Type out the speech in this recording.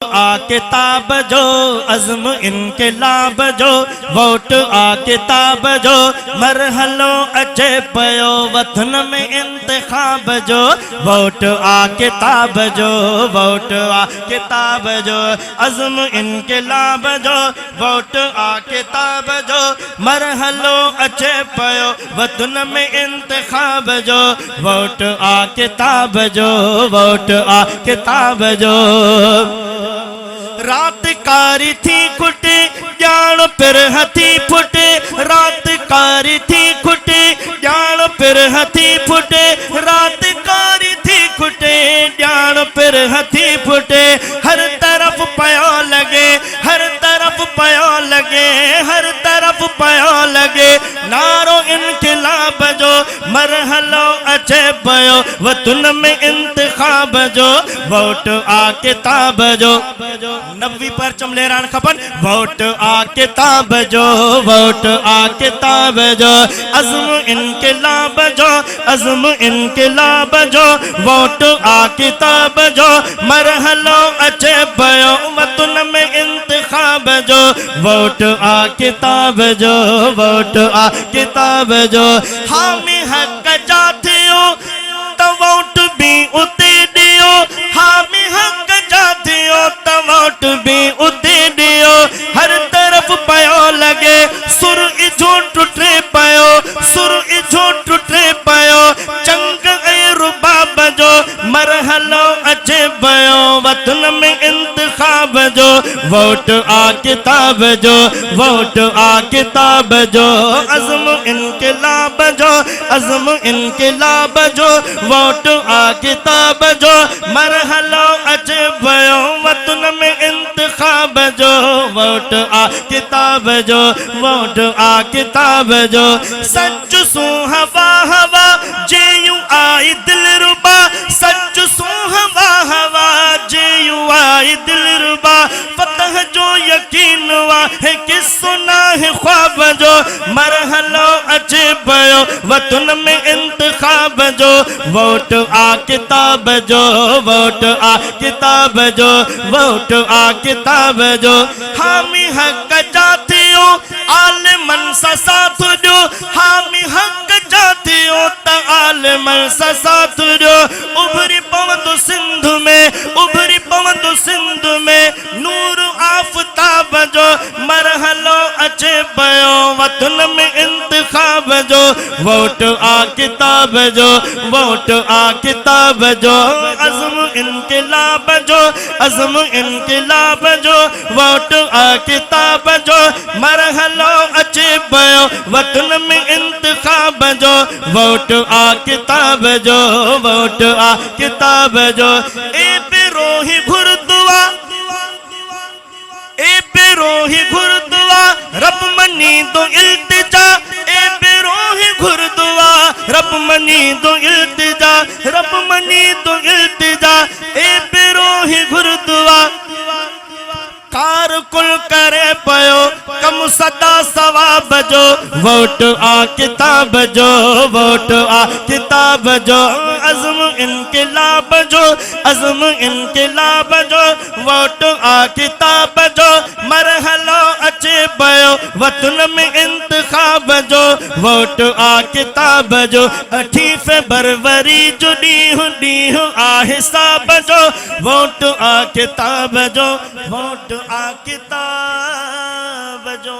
आ किताब जो अज़्म इनक़िलाब जो वोट आ किताब जो मरहलो अचे पयो वतन में इंतखाब जो वोट आ किताब जो वोट आ किताब जो अज़्म इनक़िलाब जो वोट आ किताब जो मरहलो अचे पयो वतन में इंतखाब जो वोट आ किताब जो वोट आ किताब जो रात कारी थी खुटे जान फिर हथी फुटे रात कारी थी खुटे जान फिर हथी फुटे रात कारी थी खुटे जान फिर हथी फुटे हर तरफ पयो लगे हर तरफ पयो लगे हर तरफ पयो लगे नारो इनक़िलाब जो मरहलो अचे पयो वतन में इंतखाब जो वोट आ किताब जो नबी पर चमलेरान खपन वोट आ किताब जो वोट आ किताब जो अज़्म इनक़िलाब जो अज़्म इनक़िलाब जो वोट आ किताब जो मरहलो अचे पयो वतन में इंतखाब जो वोट आ किताब जो वोट आ किताब जो हामी हक जाथियो तो वोट भी उते दियो हामी हक जाथियो तो वोट भी उते दियो हर तरफ पयो लगे सुर इजो टुटे पयो सुर इजो टुटे पयो चंग ऐ रुबाब जो मरहलो अचे पयो वतन में इंतखाब जो वोट आ किताब जो वोट आ किताब जो अज़्म इनक़िलाब जो अज़्म इनक़िलाब जो वोट आ किताब जो मरहलो अचे पयो वतन में इंतखाब जो वोट आ किताब जो वोट आ किताब जो सच सू हवा हवा जे यूं आई दिल रुबा सच सू हवा हवा जे यूं आई दिल रुबा फतह जो यकीन वा है कि सुना है ख्वाब जो मरहलो अचे पयो वतन में इंतखाब जो वोट आ किताब जो वोट आ किताब जो वोट आ किताब जो हामी हक जाथियो आलिमन सा साथ दो हामी हक जाथियो त आलिमन सा साथ दो उभरी पवंदो सिंध में उभरी पवंदो सिंध में नूर आफताब जो मरहलो अचे पयो वतन में इंतखाब जो वोट आ किताब जो वोट आ किताब जो अज़्म इनक़िलाब जो अज़्म इनक़िलाब जो वोट आ किताब जो मरहलो अचे पयो वतन में इंतखाब जो वोट आ किताब जो वोट आ किताब जो ए बेरोही घुरदुआ ए बेरोही घुरदुआ रब मनी दो इल्तिजा ए बेरोही घुरदुआ रब मनी दो इल्तिजा रब मनी दो इल्तिजा ए बेरोही घुरदुआ कार कुल करे पयो कम सदा सवाब जो वोट आ किताब जो वोट आ किताब जो अज़्म इनक़िलाब जो अज़्म इनक़िलाब जो वोट आ किताब जो मरहलो अचे पयो वतन में इंतखाब जो वोट आ किताब जो 8 फरवरी जो ॾींहुं आ हिसाब जो वोट आ किताब जो वोट आ किताब जो।